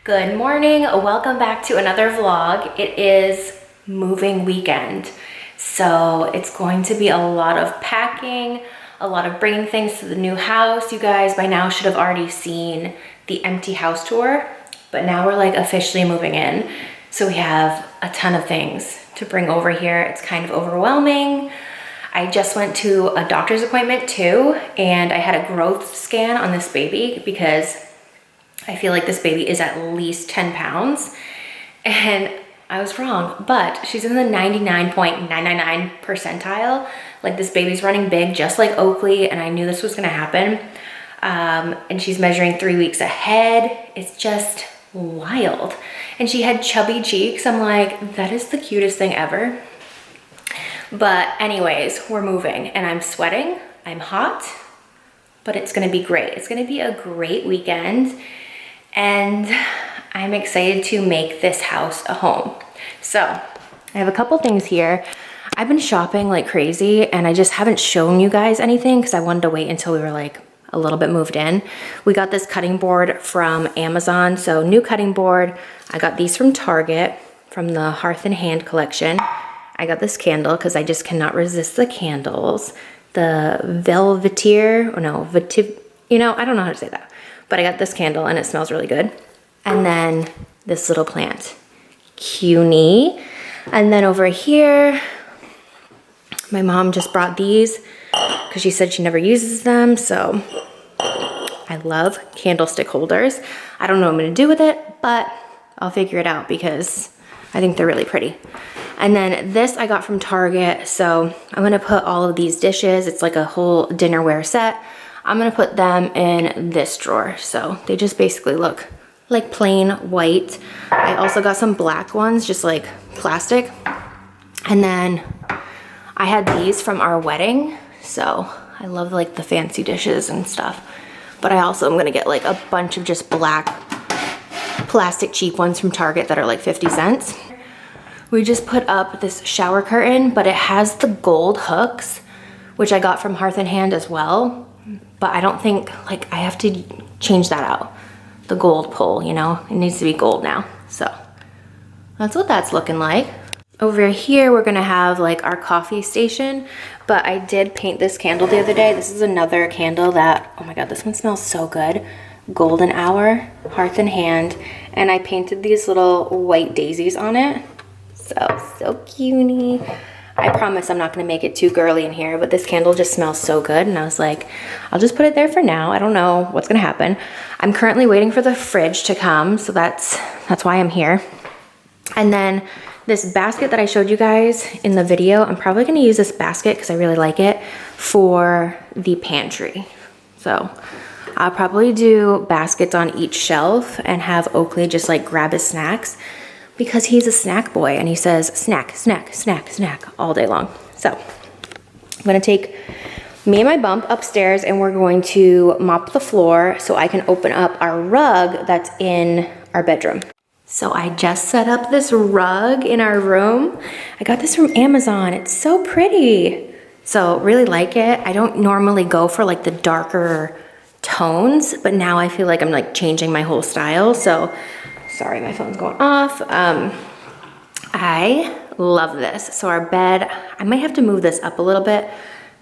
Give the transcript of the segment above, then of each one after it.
Good morning, welcome back to another vlog. It is moving weekend, so it's going to be a lot of packing, a lot of bringing things to the new house. You guys by now should have already seen the empty house tour, but now we're like officially moving in. So we have a ton of things to bring over here. It's kind of overwhelming. I just went to a doctor's appointment too, and I had a growth scan on this baby because I feel like this baby is at least 10 pounds, and I was wrong, but she's in the 99.999 percentile. Like, this baby's running big, just like Oakley, and I knew this was gonna happen. And she's measuring 3 weeks ahead. It's just wild. And she had chubby cheeks. I'm like, that is the cutest thing ever. But anyways, we're moving, and I'm sweating, I'm hot, but it's gonna be great. It's gonna be a great weekend. And I'm excited to make this house a home. So I have a couple things here. I've been shopping like crazy, and I just haven't shown you guys anything because I wanted to wait until we were like a little bit moved in. We got this cutting board from Amazon. So new cutting board. I got these from Target from the Hearth and Hand collection. I got this candle because I just cannot resist the candles. The Velvetier, or no, I don't know how to say that. But I got this candle and it smells really good. And then this little plant, CUNY. And then over here, my mom just brought these because she said she never uses them. So I love candlestick holders. I don't know what I'm gonna do with it, but I'll figure it out because I think they're really pretty. And then this I got from Target. So I'm gonna put all of these dishes. It's like a whole dinnerware set. I'm gonna put them in this drawer. So they just basically look like plain white. I also got some black ones, just like plastic. And then I had these from our wedding. So I love like the fancy dishes and stuff. But I also am gonna get like a bunch of just black plastic cheap ones from Target that are like 50 cents. We just put up this shower curtain, but it has the gold hooks, which I got from Hearth and Hand as well. But I don't think, like, I have to change that out. The gold pole, you know, it needs to be gold now. So that's what that's looking like. Over here, we're gonna have like our coffee station, but I did paint this candle the other day. This is another candle that, oh my God, this one smells so good. Golden Hour, Hearth and Hand. And I painted these little white daisies on it. So cutie. I promise I'm not gonna make it too girly in here, but this candle just smells so good. And I was like, I'll just put it there for now. I don't know what's gonna happen. I'm currently waiting for the fridge to come. So that's why I'm here. And then this basket that I showed you guys in the video, I'm probably gonna use this basket because I really like it for the pantry. So I'll probably do baskets on each shelf and have Oakley just like grab his snacks, because he's a snack boy and he says snack, snack, snack, snack all day long. So I'm gonna take me and my bump upstairs and we're going to mop the floor so I can open up our rug that's in our bedroom. So I just set up this rug in our room. I got this from Amazon. It's so pretty. So really like it. I don't normally go for like the darker tones, but now I feel like I'm like changing my whole style. So sorry, my phone's going off. I love this. So our bed, I might have to move this up a little bit,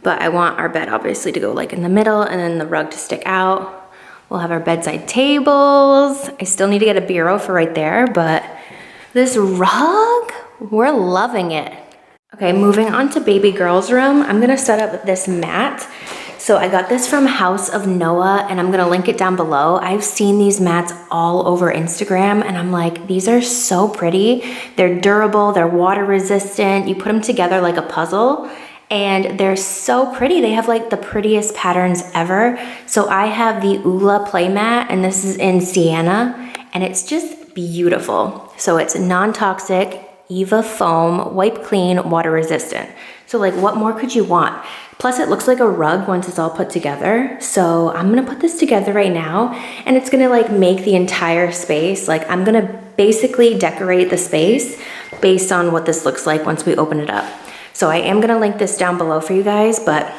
but I want our bed obviously to go like in the middle and then the rug to stick out. We'll have our bedside tables. I still need to get a bureau for right there, but this rug, we're loving it. Okay, moving on to baby girl's room. I'm gonna set up this mat. So I got this from House of Noah and I'm gonna link it down below. I've seen these mats all over Instagram and I'm like, these are so pretty. They're durable, they're water resistant. You put them together like a puzzle and they're so pretty. They have like the prettiest patterns ever. So I have the Ula play mat and this is in Sienna and it's just beautiful. So it's non-toxic, Eva foam, wipe clean, water resistant. So like what more could you want? Plus it looks like a rug once it's all put together. So I'm gonna put this together right now and it's gonna like make the entire space, like I'm gonna basically decorate the space based on what this looks like once we open it up. So I am gonna link this down below for you guys, but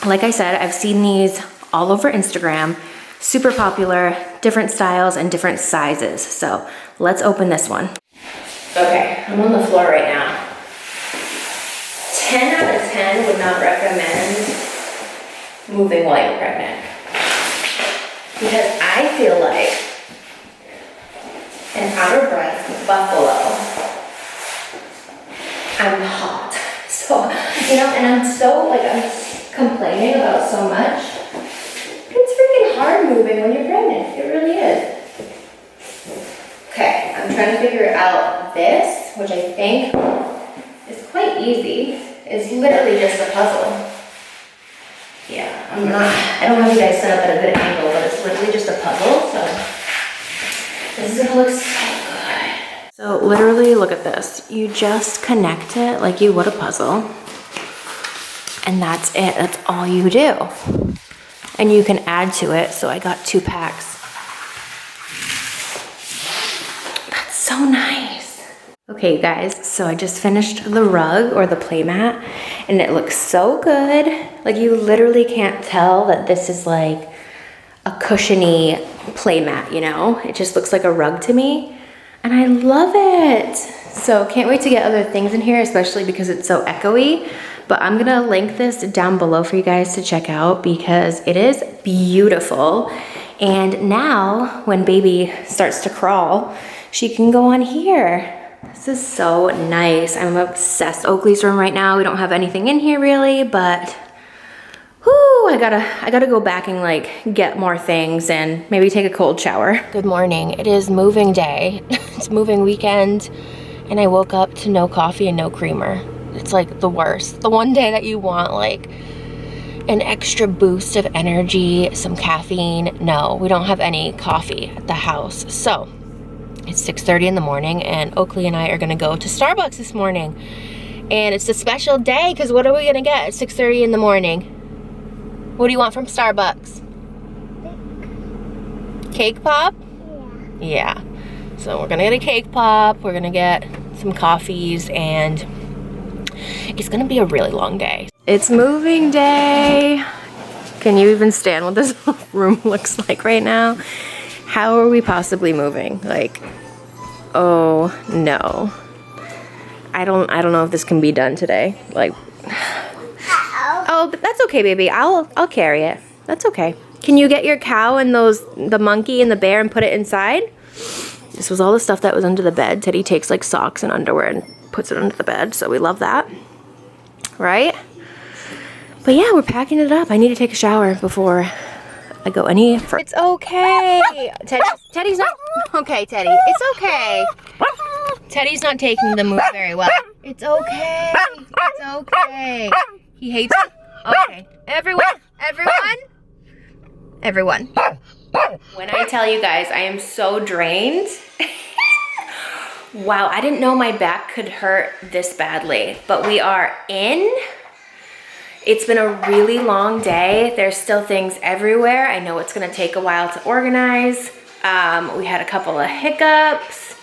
like I said, I've seen these all over Instagram, super popular. different styles and different sizes. So let's open this one. Okay, I'm on the floor right now. 10 out of 10 would not recommend moving while you're pregnant. Because I feel like an out of breath buffalo. I'm hot. So, you know, and I'm so, like, I'm complaining about so much. It's freaking hard moving when you're pregnant. It really is. Okay, I'm trying to figure out this, which I think is quite easy. It's literally just a puzzle. Yeah, I don't have you guys set up at a good angle, but it's literally just a puzzle, so this is gonna look so good. So literally, look at this. You just connect it like you would a puzzle, and that's it. That's all you do. And you can add to it, so I got 2 packs. That's so nice. Okay, you guys, so I just finished the rug or the playmat, and it looks so good. Like, you literally can't tell that this is like a cushiony playmat, you know? It just looks like a rug to me, and I love it. So can't wait to get other things in here, especially because it's so echoey. But I'm gonna link this down below for you guys to check out because it is beautiful. And now, when baby starts to crawl, she can go on here. This is so nice. I'm obsessed. Oakley's room right now. We don't have anything in here really, but whoo, I gotta go back and like get more things and maybe take a cold shower. Good morning. It is moving day. It's moving weekend, and I woke up to no coffee and no creamer. It's like the worst. The one day that you want like an extra boost of energy, some caffeine. No, we don't have any coffee at the house. So it's 6:30 in the morning, and Oakley and I are gonna go to Starbucks this morning. And it's a special day, because what are we gonna get at 6:30 in the morning? What do you want from Starbucks? Cake pop? Yeah. So we're gonna get a cake pop, we're gonna get some coffees, and it's gonna be a really long day. It's moving day. Can you even stand what this room looks like right now? How are we possibly moving? Like, oh no. I don't know if this can be done today. Like, oh, but that's okay, baby. I'll carry it. That's okay. Can you get your cow and the monkey and the bear and put it inside? This was all the stuff that was under the bed. Teddy takes like socks and underwear and puts it under the bed, so we love that. Right? But yeah, we're packing it up. I need to take a shower before I go any further. It's okay. Teddy's not okay, Teddy. It's okay. Teddy's not taking the move very well. It's okay. It's okay. He hates it. Okay. Everyone. When I tell you guys, I am so drained. Wow, I didn't know my back could hurt this badly, but we are in. It's been a really long day. There's still things everywhere. I know it's gonna take a while to organize. We had a couple of hiccups.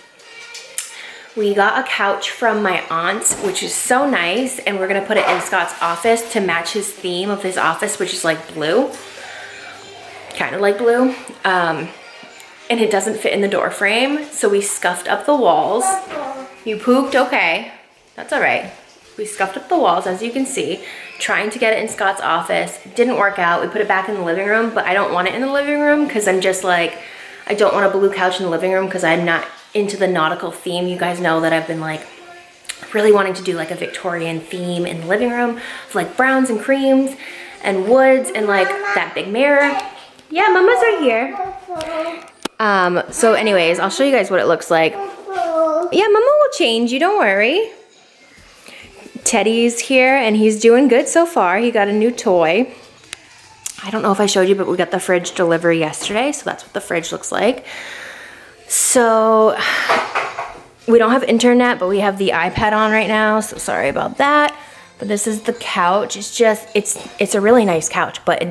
We got a couch from my aunt's, which is so nice, and we're gonna put it in Scott's office to match his theme of his office, which is like blue, kind of like blue. And it doesn't fit in the door frame, so we scuffed up the walls. You pooped? Okay, that's all right. We scuffed up the walls, as you can see, trying to get it in Scott's office. Didn't work out. We put it back in the living room, but I don't want it in the living room because I'm just like, I don't want a blue couch in the living room because I'm not into the nautical theme. You guys know that I've been like really wanting to do like a Victorian theme in the living room of like browns and creams and woods and like that big mirror. Yeah, mamas are here. So anyways, I'll show you guys what it looks like. Yeah, mama will change you, don't worry. Teddy's here and he's doing good so far. He got a new toy. I don't know if I showed you, but we got the fridge delivery yesterday, so that's what the fridge looks like. So we don't have internet, but we have the iPad on right now, so sorry about that. But this is the couch. It's just, it's a really nice couch, but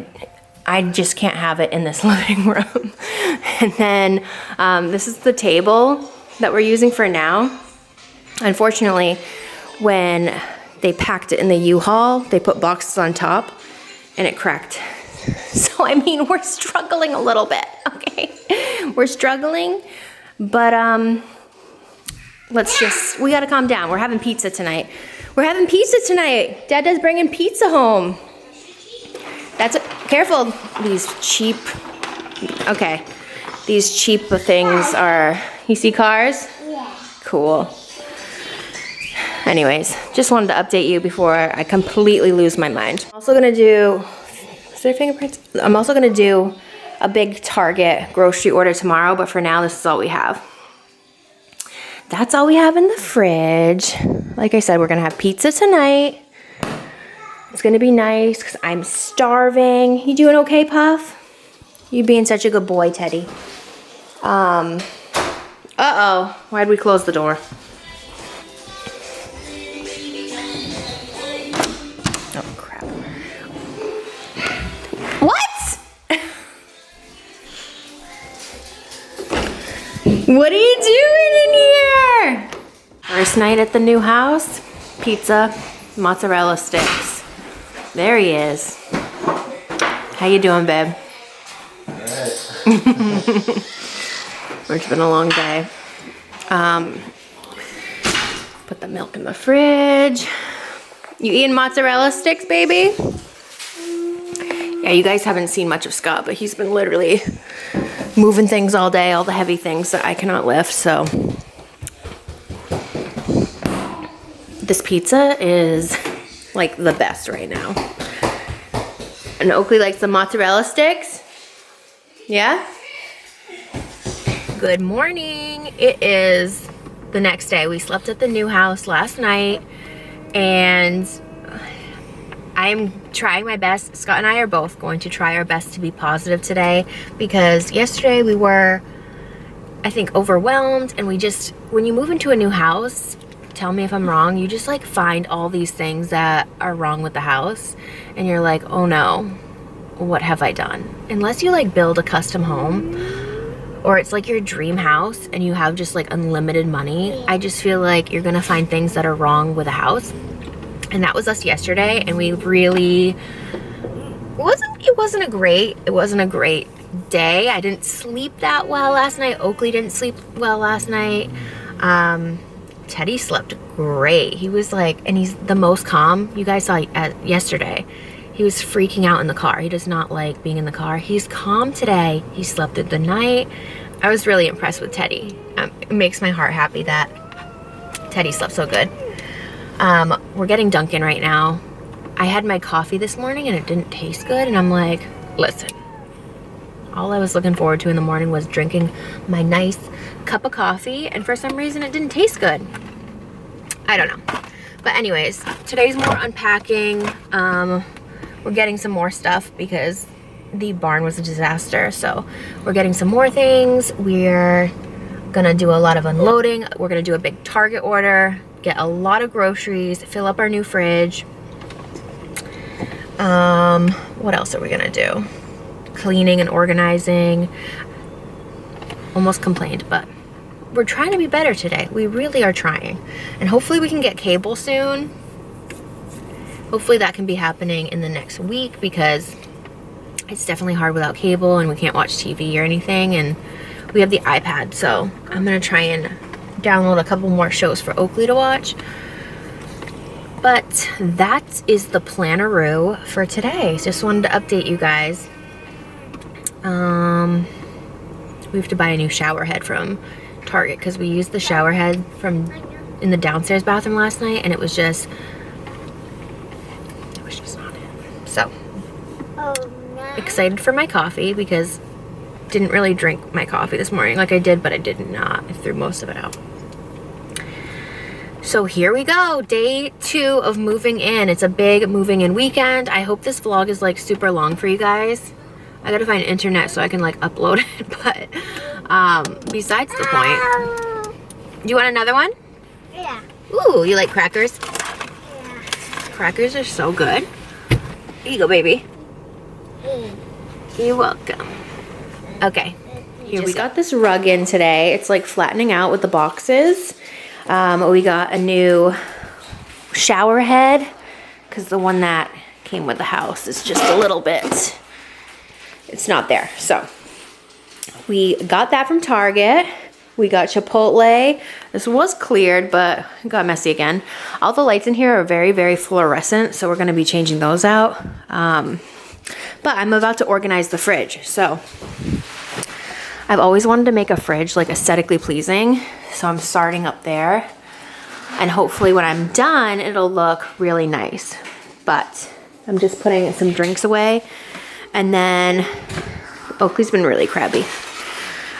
I just can't have it in this living room. And then this is the table that we're using for now. Unfortunately, when they packed it in the U-Haul, they put boxes on top and it cracked. So I mean, we're struggling a little bit, okay? We're struggling, but we gotta calm down. We're having pizza tonight. Dad bringing pizza home. Careful, these cheap things are, you see cars? Yeah. Cool. Anyways, just wanted to update you before I completely lose my mind. I'm also gonna do a big Target grocery order tomorrow, but for now, this is all we have. That's all we have in the fridge. Like I said, we're gonna have pizza tonight. It's gonna be nice because I'm starving. You doing okay, Puff? You being such a good boy, Teddy. Uh-oh, why'd we close the door? Oh, crap. What? What are you doing in here? First night at the new house, pizza, mozzarella sticks. There he is. How you doing, babe? It's been a long day. Put the milk in the fridge. You eating mozzarella sticks, baby? Yeah, you guys haven't seen much of Scott, but he's been literally moving things all day, all the heavy things that I cannot lift, so. This pizza is like the best right now. And Oakley likes the mozzarella sticks. Yeah? Good morning. It is the next day. We slept at the new house last night and I'm trying my best. Scott and I are both going to try our best to be positive today because yesterday we were, I think, overwhelmed, and when you move into a new house, tell me if I'm wrong, you just like find all these things that are wrong with the house and you're like, oh no, what have I done? Unless you like build a custom home or it's like your dream house and you have just like unlimited money, I just feel like you're gonna find things that are wrong with a house. And that was us yesterday, and we really it wasn't a great day. I didn't sleep that well last night. Oakley didn't sleep well last night. Teddy slept great. He was like, and he's the most calm. You guys saw yesterday. He was freaking out in the car. He does not like being in the car. He's calm today. He slept through the night. I was really impressed with Teddy. It makes my heart happy that Teddy slept so good. We're getting Dunkin' right now. I had my coffee this morning and it didn't taste good, and I'm like, listen, all I was looking forward to in the morning was drinking my nice cup of coffee, and for some reason it didn't taste good. I don't know. But anyways, today's more unpacking. We're getting some more stuff because the barn was a disaster, so we're getting some more things. We're gonna do a lot of unloading. We're gonna do a big Target order, get a lot of groceries, fill up our new fridge. What else are we gonna do? Cleaning and organizing. Almost complained, but we're trying to be better today. We really are trying. And hopefully we can get cable soon. Hopefully that can be happening in the next week because it's definitely hard without cable and we can't watch TV or anything, and we have the iPad, so I'm gonna try and download a couple more shows for Oakley to watch. But that is the planaroo for today. Just wanted to update you guys. We have to buy a new shower head from Target because we used the shower head in the downstairs bathroom last night, and it was just not it. So excited for my coffee because didn't really drink my coffee this morning. Like I did, but I did not. I threw most of it out. So here we go, day 2 of moving in. It's a big moving in weekend. I hope this vlog is like super long for you guys. I gotta find internet so I can like upload it, but besides the point. Do you want another one? Yeah. Ooh, you like crackers? Yeah. Crackers are so good. Here you go, baby. You're welcome. Okay, here we got this rug in today. It's like flattening out with the boxes. We got a new shower head because the one that came with the house is just a little bit, it's not there. So We got that from Target. We got Chipotle. This was cleared, but it got messy again. All the lights in here are very, very fluorescent, so we're gonna be changing those out. But I'm about to organize the fridge. So I've always wanted to make a fridge like aesthetically pleasing. So I'm starting up there. And hopefully when I'm done, it'll look really nice. But I'm just putting some drinks away. And then, Oakley's been really crabby.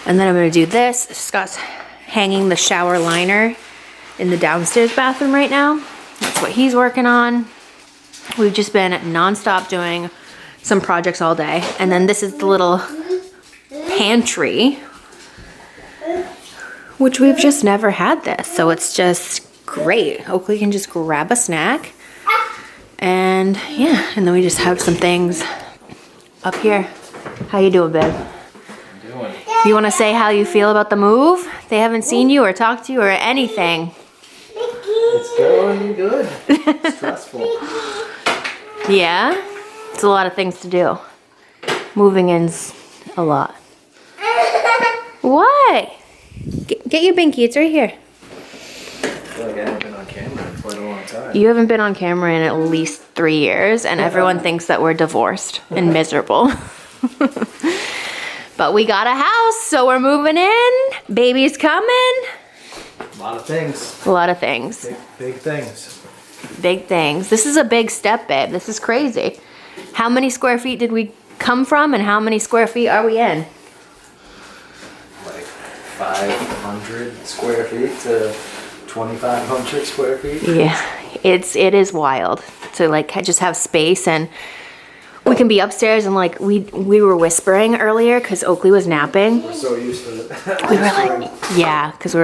And then I'm gonna do this. Scott's hanging the shower liner in the downstairs bathroom right now. That's what he's working on. We've just been nonstop doing some projects all day. And then this is the little pantry, which we've just never had this. So it's just great. Oakley can just grab a snack. And yeah, and then we just have some things up here. How you doing, babe? You want to say how you feel about the move? They haven't seen you or talked to you or anything. It's going good. It's stressful. Yeah? It's a lot of things to do. Moving in's a lot. What? Get your binky, it's right here. I feel like I haven't been on camera in quite a long time. You haven't been on camera in at least 3 years, and everyone thinks that we're divorced and miserable. But we got a house, so we're moving in. Baby's coming. A lot of things. A lot of things. Big things. Big things. This is a big step, babe. This is crazy. How many square feet did we come from, and how many square feet are we in? Like 500 square feet to 2,500 square feet. Yeah, it is wild to like just have space, and we can be upstairs, and like we were whispering earlier because Oakley was napping. We're so used to it. We were like, yeah, because we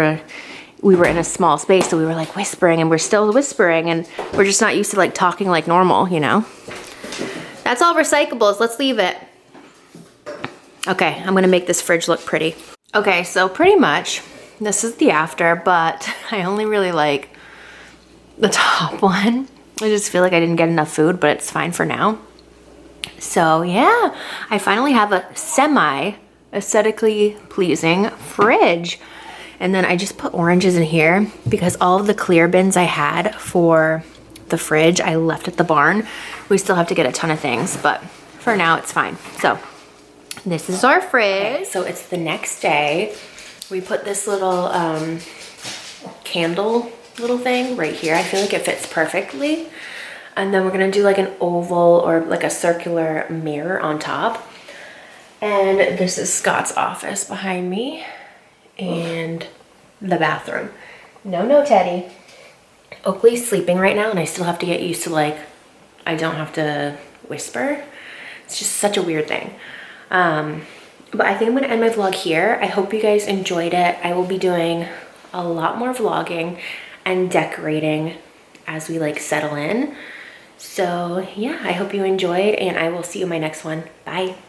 were in a small space, so we were like whispering, and we're still whispering, and we're just not used to like talking like normal, you know? That's all recyclables. Let's leave it. Okay, I'm gonna make this fridge look pretty. Okay, so pretty much this is the after, but I only really like the top one. I just feel like I didn't get enough food, but it's fine for now. So yeah, I finally have a semi-aesthetically pleasing fridge. And then I just put oranges in here because all of the clear bins I had for the fridge, I left at the barn. We still have to get a ton of things, but for now it's fine. So this is our fridge. Okay, so it's the next day. We put this little candle little thing right here. I feel like it fits perfectly. And then we're gonna do like an oval or like a circular mirror on top. And this is Scott's office behind me and the bathroom. No, Teddy. Oakley's sleeping right now, and I still have to get used to like, I don't have to whisper. It's just such a weird thing. But I think I'm gonna end my vlog here. I hope you guys enjoyed it. I will be doing a lot more vlogging and decorating as we like settle in. So yeah, I hope you enjoyed, and I will see you in my next one. Bye.